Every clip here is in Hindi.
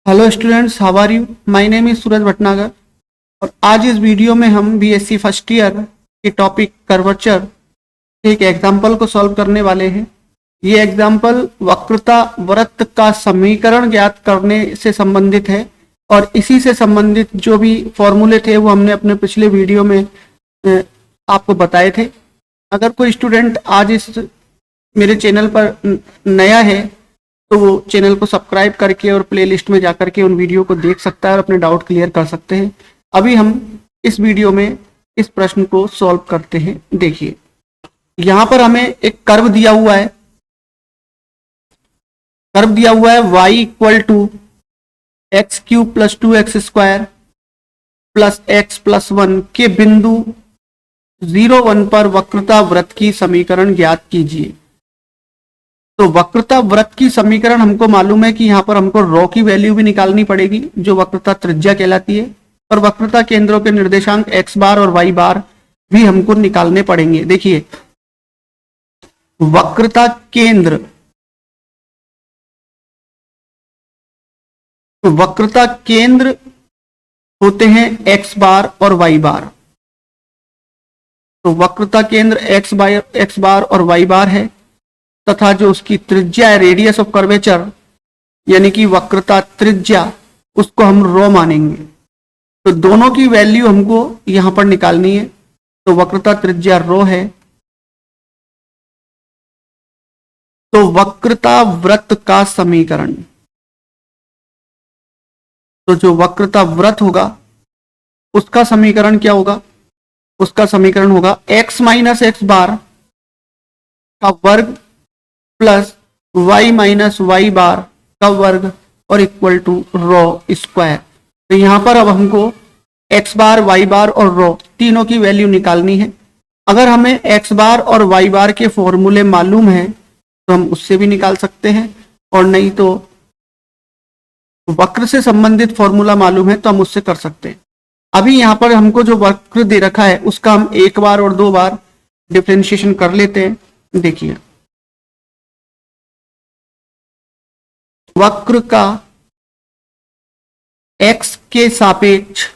Hello students, how are you? My name is Suraj Bhatnagar और आज इस वीडियो में हम बीएससी फर्स्ट ईयर के टॉपिक कर्वेचर के एक एग्जाम्पल को सॉल्व करने वाले हैं। ये एग्जाम्पल वक्रता वृत्त का समीकरण ज्ञात करने से संबंधित है और इसी से संबंधित जो भी फॉर्मूले थे वो हमने अपने पिछले वीडियो में आपको बताए थे। अगर कोई स्टूडेंट आज इस मेरे चैनल पर नया है तो वो चैनल को सब्सक्राइब करके और प्लेलिस्ट में जाकर के उन वीडियो को देख सकता है और अपने डाउट क्लियर कर सकते हैं। अभी हम इस वीडियो में इस प्रश्न को सॉल्व करते हैं। देखिए, यहाँ पर हमें एक कर्व दिया हुआ है। कर्व दिया हुआ है y equal to x cube plus 2x square plus x plus 1 के बिंदु 0, 1 पर वक्रता वृत्त की समीकरण ज्ञात कीजिए। तो वक्रता वृत्त की समीकरण हमको मालूम है कि यहाँ पर हमको रॉ की वैल्यू भी निकालनी पड़ेगी जो वक्रता त्रिज्या कहलाती है, और वक्रता केंद्रों के निर्देशांक x बार और y बार भी हमको निकालने पड़ेंगे। देखिए, वक्रता केंद्र, तो वक्रता केंद्र होते हैं x बार और y बार। तो वक्रता केंद्र x बार और y बार है तथा जो उसकी त्रिज्या है, रेडियस ऑफ कर्वेचर, यानी कि वक्रता त्रिज्या, उसको हम रॉ मानेंगे। तो दोनों की वैल्यू हमको यहां पर निकालनी है। तो वक्रता त्रिज्या रॉ है, तो वक्रता वृत्त का समीकरण, तो जो वक्रता वृत्त होगा उसका समीकरण क्या होगा? उसका समीकरण होगा x माइनस एक्स बार का वर्ग प्लस y माइनस वाई बार का वर्ग और इक्वल टू रॉ स्क्वायर। तो यहां पर अब हमको x बार, y बार और रॉ तीनों की वैल्यू निकालनी है। अगर हमें x बार और y बार के फॉर्मूले मालूम है तो हम उससे भी निकाल सकते हैं, और नहीं तो वक्र से संबंधित फॉर्मूला मालूम है तो हम उससे कर सकते हैं। अभी यहां पर हमको जो वक्र दे रखा है उसका हम एक बार और दो बार डिफरेंशिएशन कर लेते हैं। देखिए, वक्र का x के सापेक्ष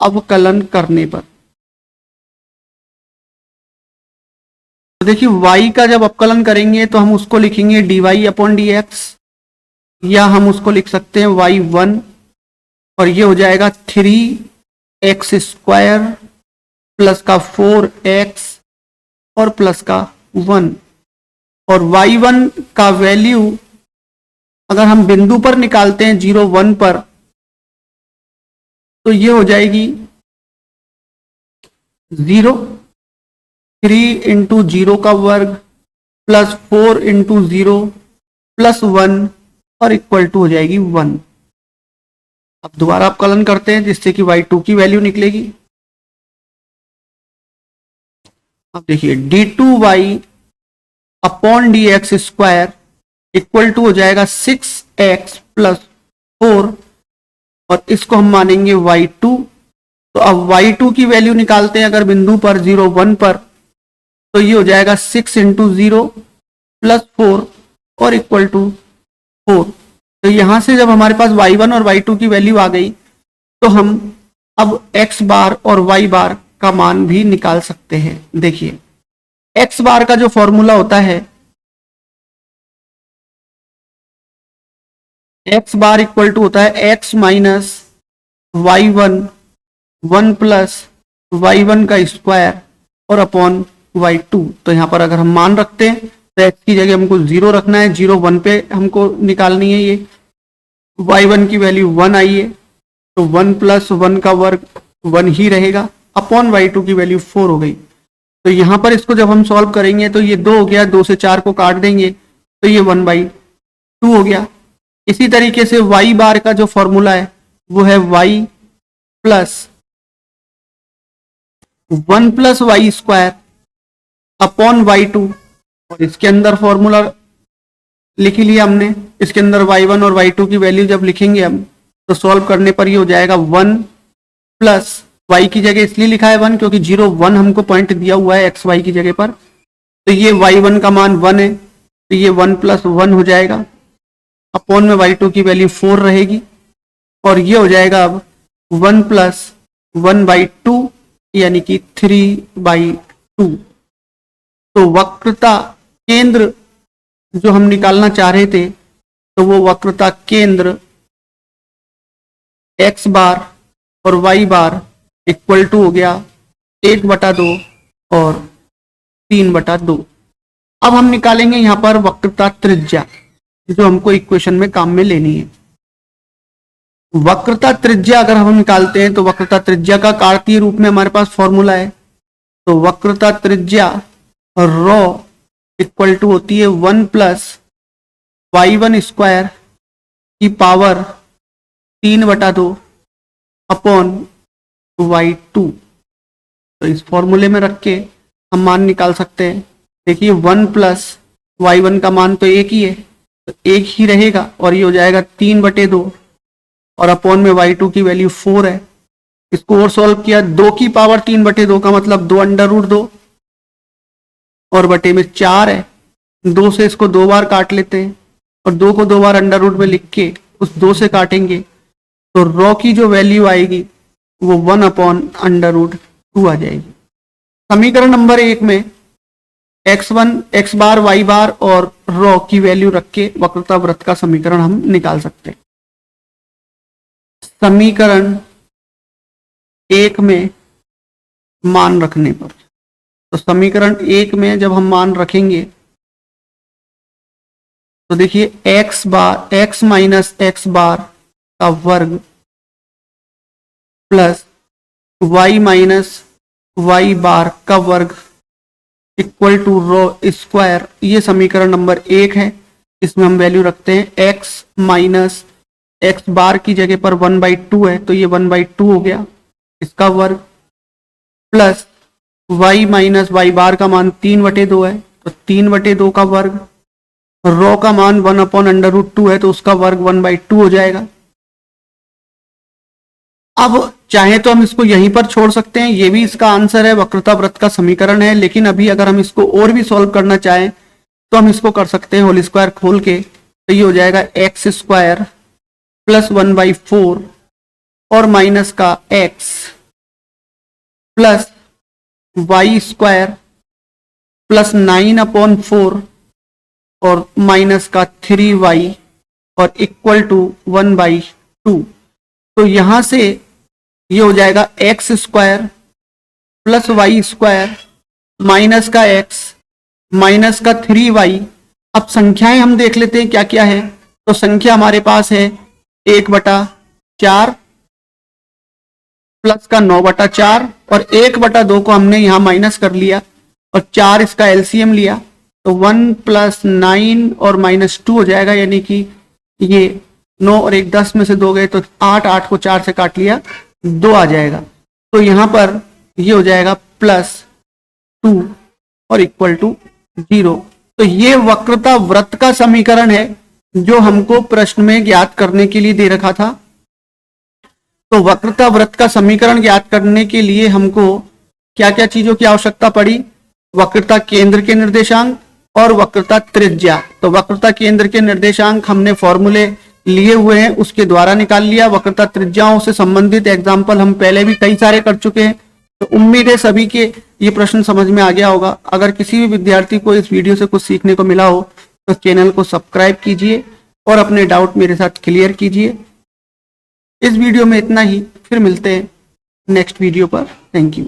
अवकलन करने पर, तो देखिए y का जब अवकलन करेंगे तो हम उसको लिखेंगे dy अपॉन dx, या हम उसको लिख सकते हैं y1, और ये हो जाएगा 3x स्क्वायर प्लस का 4x और प्लस का 1। और y1 का वैल्यू अगर हम बिंदु पर निकालते हैं 0, 1 पर, तो ये हो जाएगी 0, 3 इंटू 0 का वर्ग प्लस 4 इंटू 0 प्लस 1 और इक्वल टू हो जाएगी 1। अब दोबारा अवकलन करते हैं जिससे कि y2 की वैल्यू निकलेगी। अब देखिए, d2y upon d x square equal to हो जाएगा 6x प्लस 4, और इसको हम मानेंगे y2। तो अब y2 की वैल्यू निकालते हैं अगर बिंदु पर 0, 1 पर, तो ये हो जाएगा 6 इंटू 0 प्लस 4 और इक्वल टू 4। तो यहां से जब हमारे पास y1 और y2 की वैल्यू आ गई तो हम अब x बार और y बार का मान भी निकाल सकते हैं। देखिए, x बार का जो फॉर्मूला होता है, x बार इक्वल टू होता है x minus y1, 1 plus y1 का स्क्वायर और अपॉन y2। तो यहां पर अगर हम मान रखते हैं तो x की जगह हमको 0 रखना है, 0, 1 पे हमको निकालनी है। ये y1 की वैल्यू 1 आई है, तो 1 प्लस 1 का वर्ग 1 ही रहेगा, अपॉन y2 की वैल्यू 4 हो गई। तो यहां पर इसको जब हम सॉल्व करेंगे तो ये 2 हो गया, 2 से 4 को काट देंगे तो ये 1/2 हो गया। इसी तरीके से y बार का जो फॉर्मूला है वो है y plus 1 plus y square upon y2, और इसके अंदर फॉर्मूला लिख लिया हमने। इसके अंदर y1 और y2 की वैल्यू जब लिखेंगे हम तो सॉल्व करने पर ये हो जाएगा 1 प्लस y की जगह इसलिए लिखा है 1 क्योंकि 0, 1 हमको पॉइंट दिया हुआ है x y की जगह पर। तो ये y1 का मान 1 है, तो ये 1 प्लस 1 हो जाएगा अपॉन में y2 की वैल्यू 4 रहेगी और ये हो जाएगा अब 1 प्लस 1/2 यानी कि 3/2। तो वक्रता केंद्र जो हम निकालना चाह रहे थे तो वो वक्रता केंद्र x बार और y बार इक्वल टू हो गया 1/2 और 3/2। अब हम निकालेंगे यहां पर वक्रता त्रिज्या जो हमको इक्वेशन में काम में लेनी है। वक्रता त्रिज्या अगर हम निकालते हैं तो वक्रता त्रिज्या का कार्तीय रूप में हमारे पास फॉर्मूला है। तो वक्रता त्रिज्या रॉ इक्वल टू होती है 1 प्लस y1 स्क्वायर की पावर 3/2 अपॉन y2। तो इस फॉर्मूले में रख के हम मान निकाल सकते हैं। देखिए 1 प्लस y1 का मान तो एक ही है, तो एक ही रहेगा और ये हो जाएगा 3/2 और अपॉन में y2 की वैल्यू 4 है। इसको और सॉल्व किया, 2 की पावर 3/2 का मतलब 2√2 और बटे में 4 है। 2 से इसको 2 बार काट लेते हैं और 2 को 2 बार अंडर रूट में लिख के उस 2 से काटेंगे तो रॉ की जो वैल्यू आएगी वो 1/√2 आ जाएगी। समीकरण नंबर 1 में x1 x बार y बार और रॉ की वैल्यू रख के वक्रता वृत्त का समीकरण हम निकाल सकते हैं। समीकरण 1 में मान रखने पर, तो समीकरण 1 में जब हम मान रखेंगे तो देखिए x माइनस x बार का वर्ग प्लस y माइनस y बार का वर्ग इक्वल टू रॉ स्क्वायर, ये समीकरण नंबर 1 है। इसमें हम वैल्यू रखते हैं x माइनस x बार की जगह पर 1/2 है तो ये 1/2 हो गया इसका वर्ग, प्लस y माइनस y बार का मान 3/2 है तो 3/2 का वर्ग, रॉ का मान 1/√2 है तो उसका वर्ग 1/2 हो जाएगा। अब चाहे तो हम इसको यहीं पर छोड़ सकते हैं, ये भी इसका आंसर है, वक्रता वृत्त का समीकरण है। लेकिन अभी अगर हम इसको और भी सॉल्व करना चाहें तो हम इसको कर सकते हैं होल स्क्वायर खोल के, तो ये हो जाएगा x स्क्वायर प्लस 1/4 और माइनस का x plus y square plus 9/4 और माइनस का 3y और इक्वल टू 1/2। तो यहां से ये हो जाएगा x square plus y square minus का x माइनस का 3y। अब संख्याएं हम देख लेते हैं क्या क्या है। तो संख्या हमारे पास है 1/4 प्लस का 9/4 और 1/2 को हमने यहां माइनस कर लिया और 4 इसका एलसीएम लिया तो 1 प्लस 9 और माइनस 2 हो जाएगा, यानी कि ये 9 और 1 10 में से 2 गए तो 8 को 4 से काट लिया 2 आ जाएगा। तो यहां पर ये हो जाएगा +2 और इक्वल टू 0। तो ये वक्रता वृत्त का समीकरण है जो हमको प्रश्न में ज्ञात करने के लिए दे रखा था। तो वक्रता वृत्त का समीकरण ज्ञात करने के लिए हमको क्या क्या चीजों की आवश्यकता पड़ी, वक्रता केंद्र के निर्देशांक और वक्रता त्रिज्या। तो वक्रता केंद्र के निर्देशांक हमने फॉर्मूले लिए हुए हैं उसके द्वारा निकाल लिया। वक्रता त्रिज्याओं से संबंधित एग्जाम्पल हम पहले भी कई सारे कर चुके हैं। तो उम्मीद है सभी के ये प्रश्न समझ में आ गया होगा। अगर किसी भी विद्यार्थी को इस वीडियो से कुछ सीखने को मिला हो तो चैनल को सब्सक्राइब कीजिए और अपने डाउट मेरे साथ क्लियर कीजिए। इस वीडियो में इतना ही, फिर मिलते हैं नेक्स्ट वीडियो पर। Thank you.